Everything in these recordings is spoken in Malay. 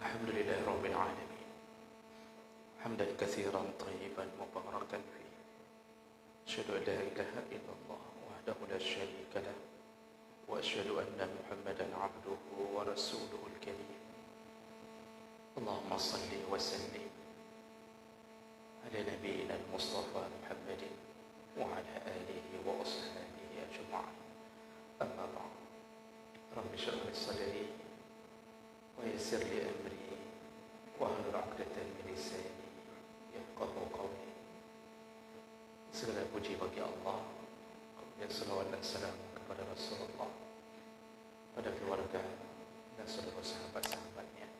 الحمد لله رب العالمين حمدا كثيرا طيبا مباركا فيه أشهد أن لا إله إلا الله وحده لا شريك له وأشهد أن محمدا عبده ورسوله الكريم اللهم صل وسلم على نبينا المصطفى محمد وعلى آله وأصحابه أجمعين أما بعد رب اشرح لي صدري ويسر لي أمري واحلل عقدة من لساني يفقهوا قولي. Segala puji bagi Allah, kemudian salawat dan salam kepada Rasulullah, pada keluarga dan saudara sahabat-sahabatnya.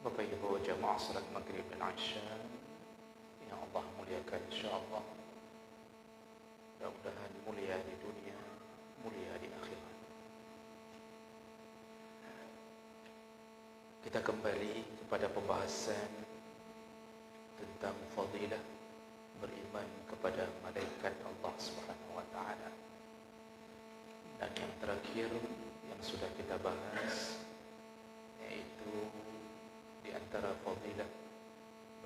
Bapak Ibu jamaah salat maghrib dan Isya yang Allah muliakan insyaallah. Mudah-mudahan mulia di dunia, mulia di akhirat. Kita kembali kepada pembahasan tentang fadilah beriman kepada malaikat Allah Subhanahu wa taala. Dan yang terakhir yang sudah kita bahas yaitu di antara fadilah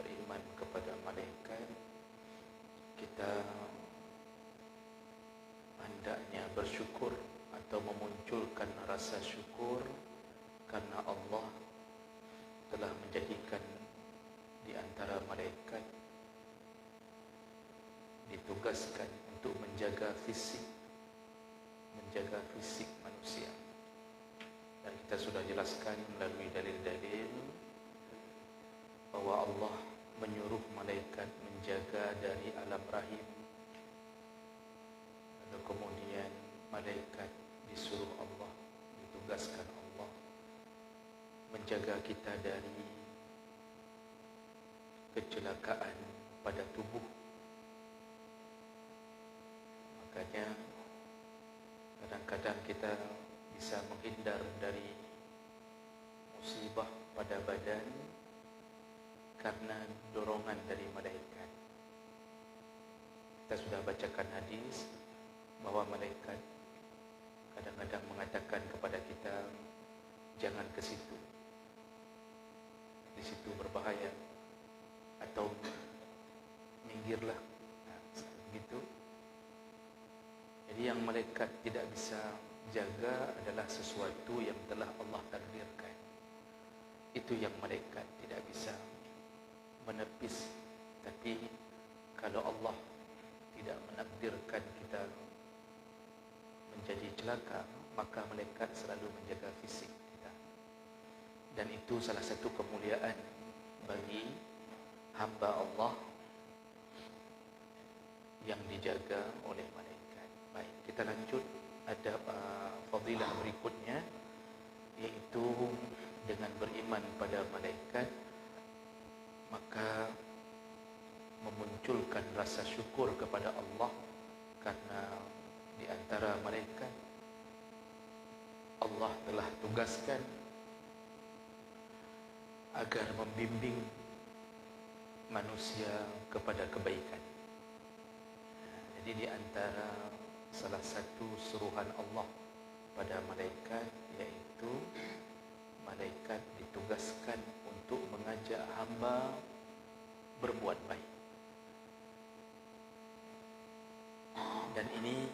beriman kepada malaikat, kita hendaknya bersyukur atau memunculkan rasa syukur karena Allah telah menjadikan di antara malaikat ditugaskan untuk menjaga fisik manusia. Dan kita sudah jelaskan melalui dalil-dalil bahwa Allah menyuruh malaikat menjaga dari alam rahim. Lalu kemudian malaikat disuruh Allah, ditugaskan Allah menjaga kita dari kecelakaan pada tubuh. Makanya kadang-kadang kita bisa menghindar dari musibah pada badan karena dorongan dari malaikat. Kita sudah bacakan hadis bahwa malaikat kadang-kadang mengatakan kepada kita, jangan ke situ, di situ berbahaya, atau minggirlah. Begitu. Jadi yang malaikat tidak bisa jaga adalah sesuatu yang telah Allah takdirkan. Itu yang malaikat tidak bisa menepis. Tapi kalau Allah tidak menakdirkan kita menjadi celaka, maka malaikat selalu menjaga fisik kita. Dan itu salah satu kemuliaan bagi hamba Allah yang dijaga oleh malaikat. Baik, kita lanjut ada fadilah berikutnya, yaitu dengan beriman pada malaikat maka memunculkan rasa syukur kepada Allah karena di antara malaikat Allah telah tugaskan agar membimbing manusia kepada kebaikan. Jadi di antara salah satu suruhan Allah pada malaikat yaitu malaikat ditugaskan untuk mengajak hamba berbuat baik. Dan ini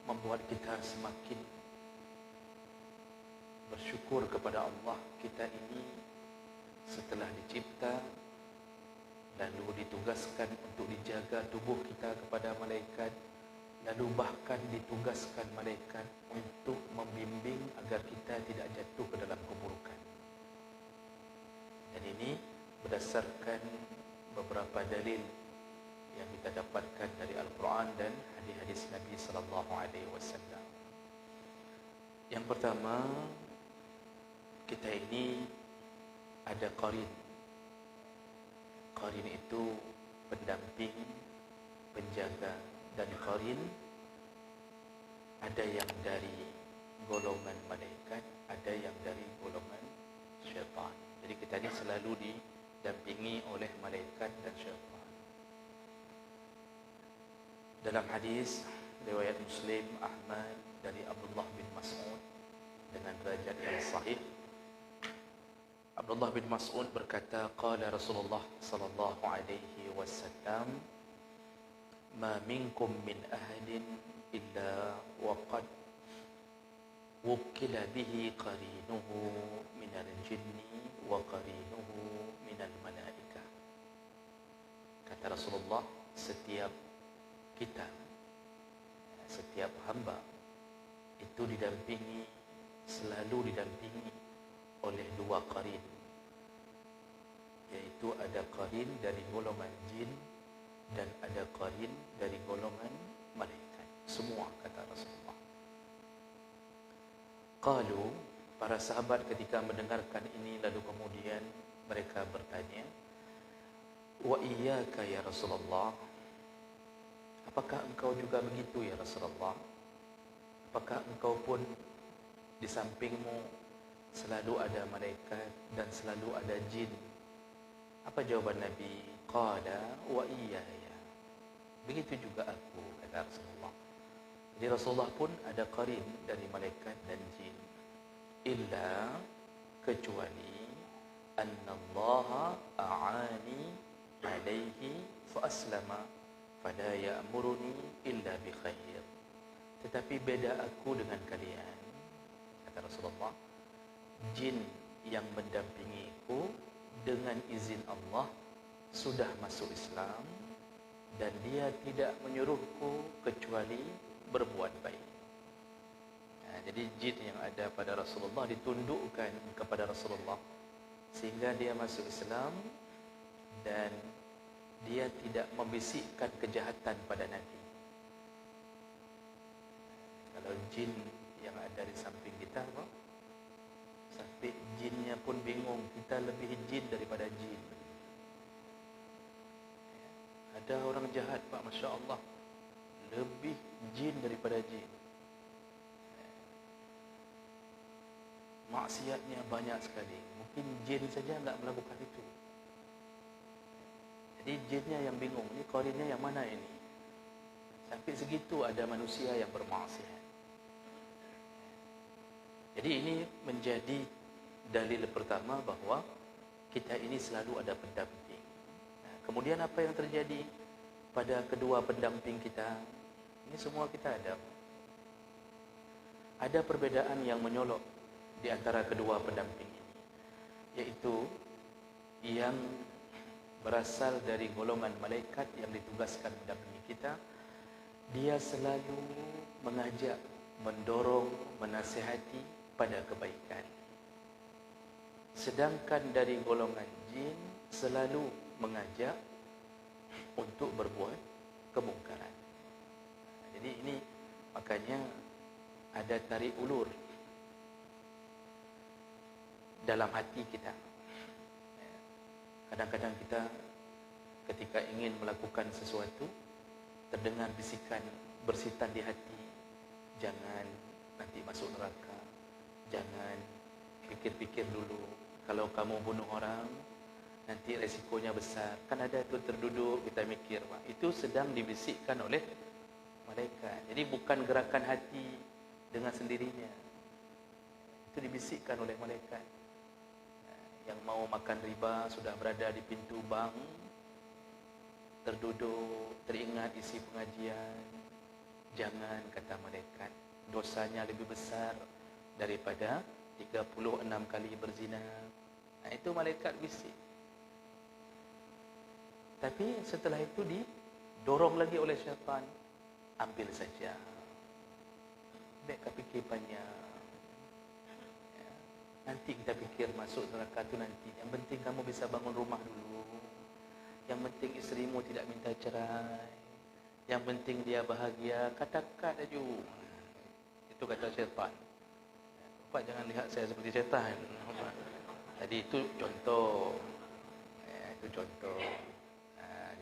membuat kita semakin bersyukur kepada Allah. Kita ini setelah dicipta lalu ditugaskan untuk dijaga tubuh kita kepada malaikat, lalu bahkan ditugaskan malaikat untuk membimbing agar kita tidak jatuh ke dalam keburukan. Dan ini berdasarkan beberapa dalil yang kita dapatkan dari Al-Quran dan hadis-hadis Nabi sallallahu alaihi wasallam. Yang pertama, kita ini ada qarin. Qarin itu pendamping, penjaga. Dan qarin ada yang dari golongan malaikat, ada yang dari golongan syaitan. Jadi kita ini selalu didampingi oleh malaikat dan syaitan. Dalam hadis riwayat Muslim, Ahmad dari Abdullah bin Mas'ud dengan derajat yang sahih. Abdullah bin Mas'ud berkata, qala Rasulullah sallallahu alaihi wasallam, ma minkum min ahadin illa waqad wukila bihi qarinuhu minal jinni wa qarinuhu minal malaikah. Kata Rasulullah, setiap kita, setiap hamba itu selalu didampingi oleh dua qarin, yaitu ada qarin dari golongan jin dan ada qarin dari golongan malaikat. Semua, kata Rasulullah. Qalu, para sahabat ketika mendengarkan ini lalu kemudian mereka bertanya, wa iyyaka ya Rasulullah, apakah engkau juga begitu ya Rasulullah? Apakah engkau pun di sampingmu selalu ada malaikat dan selalu ada jin? Apa jawaban Nabi? Qala wa iyaya, begitu juga aku, kata Rasulullah. Jadi Rasulullah pun ada qarin dari malaikat dan jin. Illa, kecuali annallaha a'ani alaihi fa aslama fala ya'muruni illa bi khair. Tetapi beda aku dengan kalian, kata Rasulullah, jin yang mendampingiku dengan izin Allah sudah masuk Islam dan dia tidak menyuruhku kecuali berbuat baik. Jadi jin yang ada pada Rasulullah ditundukkan kepada Rasulullah sehingga dia masuk Islam dan dia tidak membisikkan kejahatan pada Nabi. Kalau jin yang ada di samping kita, sampai jinnya pun bingung, kita lebih jin daripada jin. Ada orang jahat, Pak, Masya Allah, lebih jin daripada jin. Maksiatnya banyak sekali. Mungkin jin saja enggak melakukan itu. Jadi jinnya yang bingung, ini qarinnya yang mana ini? Sampai segitu ada manusia yang bermaksiat. Jadi ini menjadi dalil pertama bahawa kita ini selalu ada pendamping. Kemudian apa yang terjadi pada kedua pendamping kita? Ini semua kita ada. Ada perbedaan yang menyolok di antara kedua pendamping ini, yaitu yang berasal dari golongan malaikat yang ditugaskan mendampingi kita, dia selalu mengajak, mendorong, menasihati pada kebaikan. Sedangkan dari golongan jin selalu mengajak untuk berbuat kemungkaran. Jadi ini makanya ada tarik ulur dalam hati kita. Kadang-kadang kita ketika ingin melakukan sesuatu, terdengar bisikan bersitan di hati, jangan nanti masuk neraka, jangan, pikir-pikir dulu, kalau kamu bunuh orang nanti resikonya besar. Kan ada itu terduduk, kita mikir, itu sedang dibisikkan oleh malaikat. Jadi bukan gerakan hati dengan sendirinya, itu dibisikkan oleh malaikat. Yang mau makan riba sudah berada di pintu bank, terduduk, teringat isi pengajian, jangan, kata malaikat, dosanya lebih besar daripada 36 kali berzina. Itu malaikat bisik. Tapi setelah itu didorong lagi oleh syaitan, ambil saja, baik fikir banyak. Nanti kita fikir masuk neraka itu nanti. Yang penting kamu bisa bangun rumah dulu. Yang penting isterimu tidak minta cerai. Yang penting dia bahagia. Kata-kata aja. Itu kata syaitan. Bapak jangan lihat saya seperti syaitan. Jadi itu contoh. Itu contoh.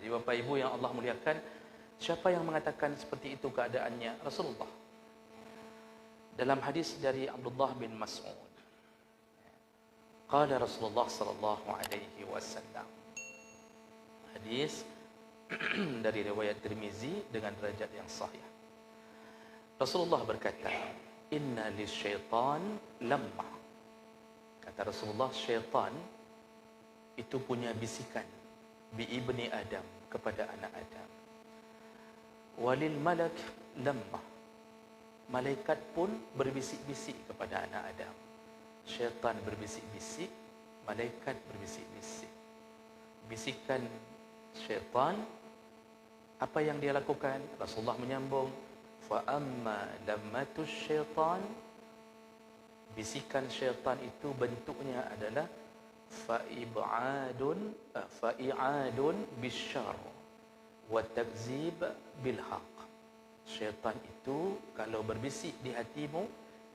Jadi Bapak Ibu yang Allah muliakan, siapa yang mengatakan seperti itu keadaannya? Rasulullah. Dalam hadis dari Abdullah bin Mas'ud, qala Rasulullah sallallahu alaihi wasallam, hadis dari riwayat Tirmizi dengan derajat yang sahih. Rasulullah berkata, inna lisyaitan lamma. Kata Rasulullah, syaitan itu punya bisikan bi ibni Adam, kepada anak Adam. Walil malak lamma. Malaikat pun berbisik-bisik kepada anak Adam. Syaitan berbisik-bisik, malaikat berbisik-bisik. Bisikan syaitan, apa yang dia lakukan? Rasulullah menyambung, fa amma lammatus syaitan, bisikan syaitan itu bentuknya adalah fa'i'adun bisyarr wa takzib bil haq. Syaitan itu kalau berbisik di hatimu,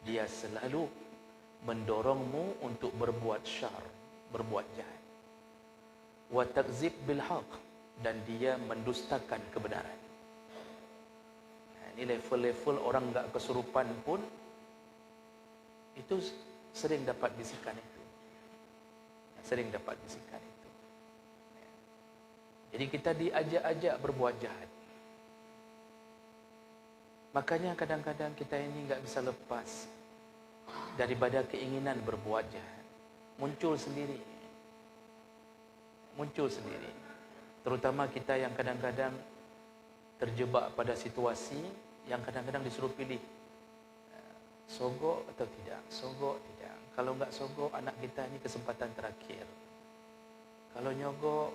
dia selalu mendorongmu untuk berbuat syar, berbuat jahat. Wa takzib bil haq, dan dia mendustakan kebenaran. Ini level-level orang enggak kesurupan pun itu sering dapat bisikan itu. Sering dapat bisikan itu. Jadi kita diajak-ajak berbuat jahat. Makanya kadang-kadang kita ini enggak bisa lepas daripada keinginan berbuat jahat. Muncul sendiri. Muncul sendiri. Terutama kita yang kadang-kadang terjebak pada situasi yang kadang-kadang disuruh pilih. Sogok atau tidak? Sogok tidak. Kalau enggak sogok, anak kita ini kesempatan terakhir. Kalau nyogok,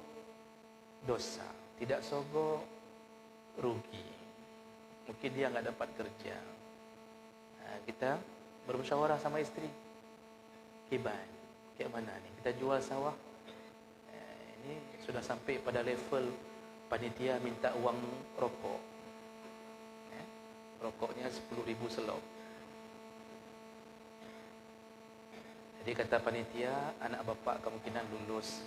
dosa. Tidak sogok, rugi. Mungkin dia enggak dapat kerja. Kita bermusyawarah sama isteri. Kiban, kayak mana ni? Kita jual sawah. Ini sudah sampai pada level panitia minta uang rokok. Rokoknya 10,000 selop. Jadi kata panitia, anak bapa kemungkinan lulus.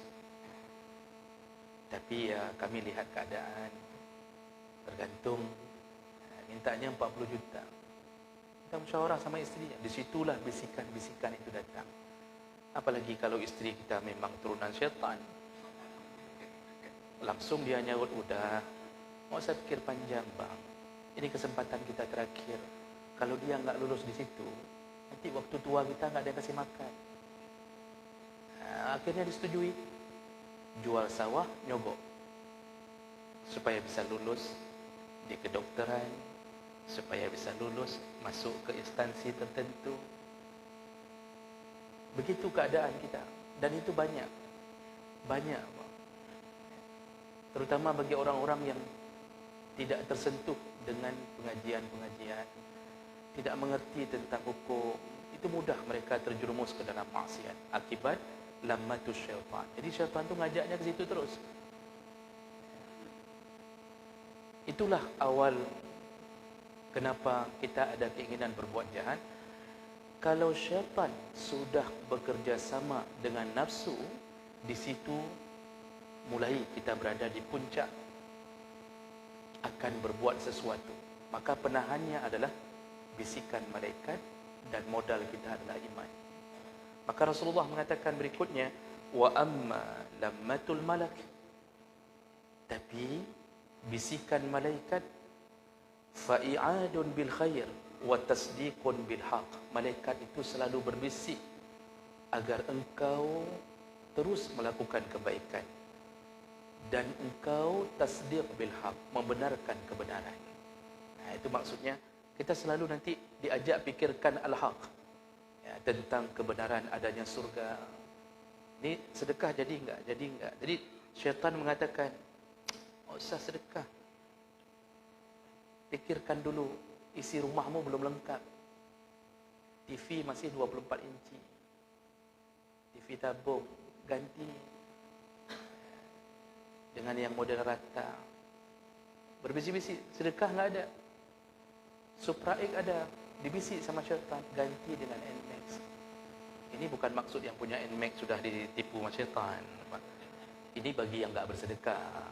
Tapi ya kami lihat keadaan. Tergantung. Mintanya 40 juta. Kita musyawarah sama isteri. Disitulah bisikan-bisikan itu datang. Apalagi kalau isteri kita memang turunan syaitan. Langsung dia nyaut, udah. Mau saya pikir panjang bang. Ini kesempatan kita terakhir. Kalau dia enggak lulus di situ, nanti waktu tua kita enggak ada yang kasih makan. Akhirnya disetujui. Jual sawah, nyogok. Supaya bisa lulus di kedokteran. Supaya bisa lulus, masuk ke instansi tertentu. Begitu keadaan kita. Dan itu banyak. Banyak. Terutama bagi orang-orang yang tidak tersentuh dengan pengajian-pengajian, tidak mengerti tentang hukum, itu mudah mereka terjerumus ke dalam maksiat akibat lammatus syaitan. Jadi syaitan itu ngajaknya ke situ terus. Itulah awal kenapa kita ada keinginan berbuat jahat. Kalau syaitan sudah bekerja sama dengan nafsu, di situ mulai kita berada di puncak akan berbuat sesuatu. Maka penahannya adalah bisikan malaikat dan modal kita adalah iman. Maka Rasulullah mengatakan berikutnya, wa amma lammatul malak, tapi bisikan malaikat fa'i'adun bil khair wa tasdiqun bil haq. Malaikat itu selalu berbisik agar engkau terus melakukan kebaikan dan engkau tasdiq bil haq, membenarkan kebenaran. Itu maksudnya kita selalu nanti diajak fikirkan al-haq, ya, tentang kebenaran adanya surga. Ini sedekah jadi enggak? Jadi enggak? Jadi syaitan mengatakan, "Oh, usah sedekah. Fikirkan dulu, isi rumahmu belum lengkap. TV masih 24 inci. TV tabung, ganti dengan yang model rata." Berbisik-bisik, sedekah enggak ada. Supra X ada, dibisik sama syaitan, ganti dengan NMAX. Ini bukan maksud yang punya NMAX sudah ditipu sama syaitan. Ini bagi yang enggak bersedekah.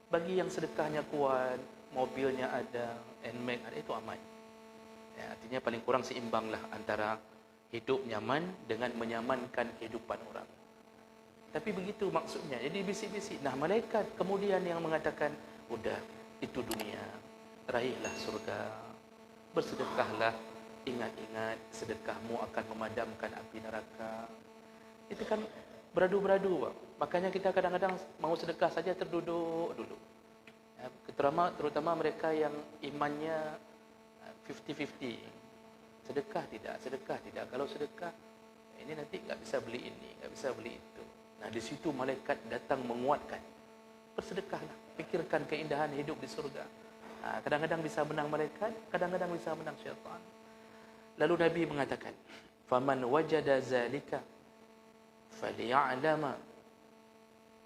Bagi yang sedekahnya kuat, mobilnya ada, NMAX ada, itu aman. Ya, artinya paling kurang seimbanglah antara hidup nyaman dengan menyamankan kehidupan orang. Tapi begitu maksudnya. Jadi bisik-bisik. Nah, malaikat kemudian yang mengatakan, udah, itu dunia. Raihlah surga. Bersedekahlah ingat-ingat sedekahmu akan memadamkan api neraka. Itu kan beradu-beradu, Pak. Makanya kita kadang-kadang mau sedekah saja terduduk dulu. Ya, terutama mereka yang imannya 50-50. Sedekah tidak. Kalau sedekah, ini nanti nggak bisa beli ini, nggak bisa beli itu. Nah, di situ malaikat datang menguatkan. Bersedekahlah, pikirkan keindahan hidup di surga. Nah, kadang-kadang bisa menang malaikat, kadang-kadang bisa menang syaitan. Lalu Nabi mengatakan, "Faman wajada zalika falya'lama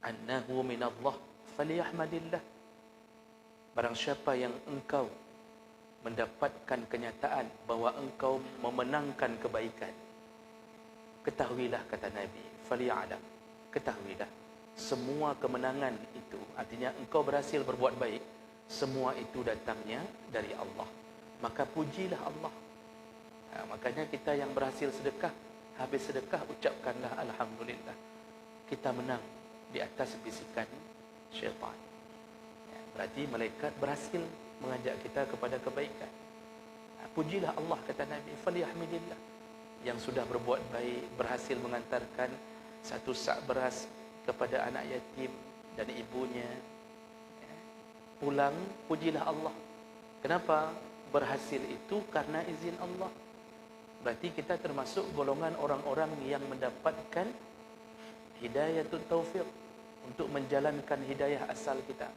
annahu minallah falyahmadillah." Barang siapa yang engkau mendapatkan kenyataan bahawa engkau memenangkan kebaikan, ketahuilah, kata Nabi, falya'lam, ketahuilah, semua kemenangan itu, artinya engkau berhasil berbuat baik, semua itu datangnya dari Allah. Maka pujilah Allah. Makanya kita yang berhasil sedekah, habis sedekah ucapkanlah alhamdulillah. Kita menang di atas bisikan syaitan. Berarti malaikat berhasil mengajak kita kepada kebaikan. Pujilah Allah, kata Nabi, falyahmidillah. Yang sudah berbuat baik, berhasil mengantarkan satu sak beras kepada anak yatim dan ibunya, pulang, pujilah Allah. Kenapa? Berhasil itu karena izin Allah. Berarti kita termasuk golongan orang-orang yang mendapatkan hidayatul taufiq untuk menjalankan hidayah asal kita.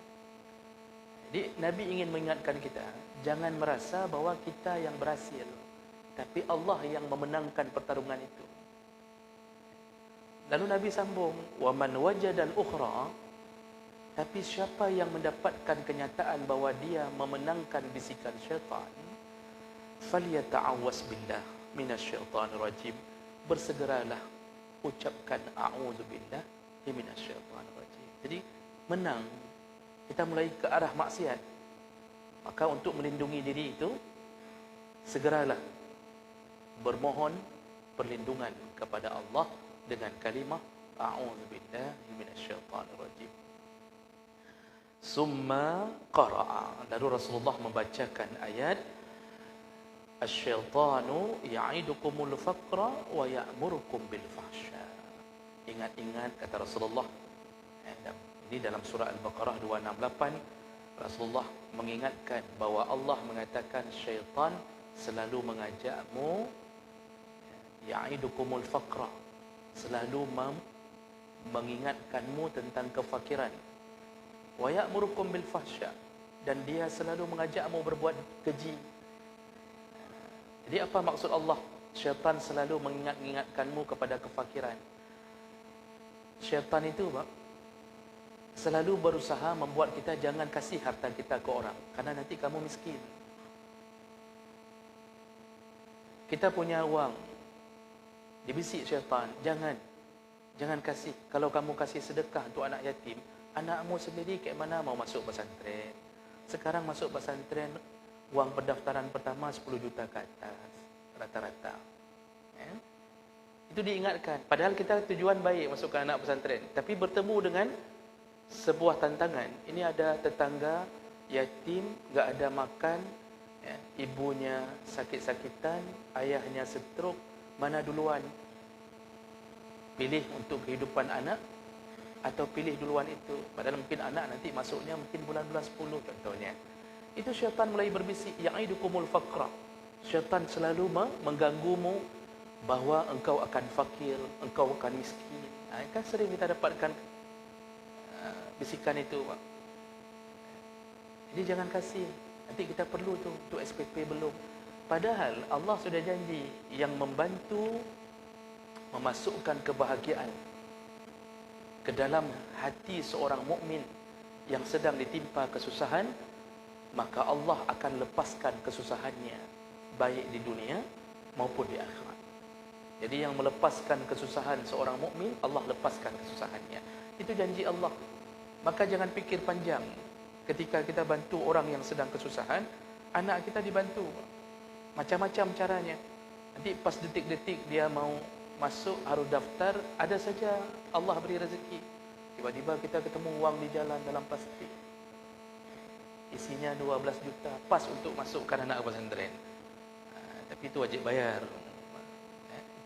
Jadi Nabi ingin mengingatkan kita, jangan merasa bahwa kita yang berhasil, tapi Allah yang memenangkan pertarungan itu. Lalu Nabi sambung, wa man wajadal ukhra, tapi siapa yang mendapatkan kenyataan bahwa dia memenangkan bisikan syaitan, falyata'awwas billah minasyaitanir rajim, bersegeralah ucapkan a'udzubillah minasyaitanir rajim. Jadi menang, kita mulai ke arah maksiat, maka untuk melindungi diri itu segeralah bermohon perlindungan kepada Allah dengan kalimah a'udzubillah minasyaitanir rajim. Summa qara'a, lalu Rasulullah membacakan ayat asyaitanu ya'idukumul faqra wa ya'murukum bil fahsya. Ingat-ingat, kata Rasulullah, ini dalam surah Al-Baqarah 268, Rasulullah mengingatkan bahawa Allah mengatakan syaitan selalu mengajakmu ya'idukumul faqra, selalu mengingatkanmu tentang kefakiran, wa ya'murukum bil fahsya, dan dia selalu mengajakmu berbuat keji. Jadi apa maksud Allah? Syaitan selalu mengingatkanmu kepada kefakiran. Syaitan itu, Pak, selalu berusaha membuat kita jangan kasih harta kita ke orang, karena nanti kamu miskin. Kita punya uang, dibisik syaitan, jangan kasih. Kalau kamu kasih sedekah untuk anak yatim, anakmu sendiri kayak mana mau masuk pesantren? Sekarang masuk pesantren, uang pendaftaran pertama 10 juta ke atas rata-rata. Itu diingatkan. Padahal kita tujuan baik masukkan anak pesantren, tapi bertemu dengan sebuah tantangan. Ini ada tetangga yatim, enggak ada makan, ibunya sakit-sakitan, ayahnya stroke, mana duluan? Pilih untuk kehidupan anak atau pilih duluan itu? Padahal mungkin anak nanti masuknya mungkin bulan-bulan 10 contohnya. Itu syaitan mulai berbisik, ya'idukumul faqra. Syaitan selalu mengganggumu bahawa engkau akan fakir, engkau akan miskin. Kan sering kita dapatkan bisikan itu, Pak. Jadi jangan kasih. Nanti kita perlu tu untuk SPP belum. Padahal Allah sudah janji yang membantu memasukkan kebahagiaan ke dalam hati seorang mukmin yang sedang ditimpa kesusahan, maka Allah akan lepaskan kesusahannya baik di dunia maupun di akhirat. Jadi yang melepaskan kesusahan seorang mukmin, Allah lepaskan kesusahannya. Itu janji Allah. Maka jangan fikir panjang. Ketika kita bantu orang yang sedang kesusahan, anak kita dibantu macam-macam caranya. Nanti pas detik-detik dia mau masuk harus daftar, ada saja Allah beri rezeki. Tiba-tiba kita ketemu uang di jalan dalam plastik, isinya 12 juta, pas untuk masukkan anak pesantren. tapi itu wajib bayar.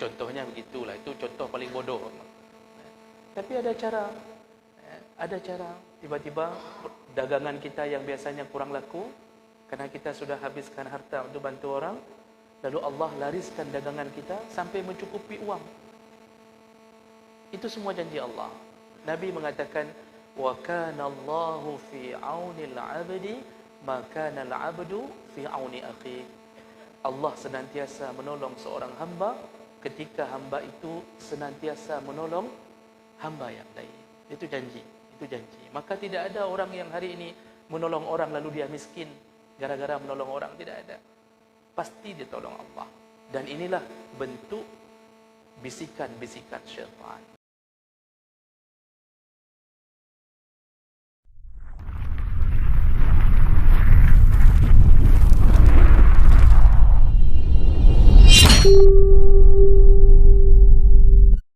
Contohnya begitulah, itu contoh paling bodoh. Tapi ada cara tiba-tiba dagangan kita yang biasanya kurang laku karena kita sudah habiskan harta untuk bantu orang, lalu Allah lariskan dagangan kita sampai mencukupi uang. Itu semua janji Allah. Nabi mengatakan, wa kana Allahu fi aunil 'abdi ma kana al-'abdu fi auni akhi. Allah senantiasa menolong seorang hamba ketika hamba itu senantiasa menolong hamba yang lain. Itu janji, itu janji. Maka tidak ada orang yang hari ini menolong orang lalu dia miskin gara-gara menolong orang, tidak ada. Pasti ditolong Allah. Dan inilah bentuk bisikan-bisikan syaitan.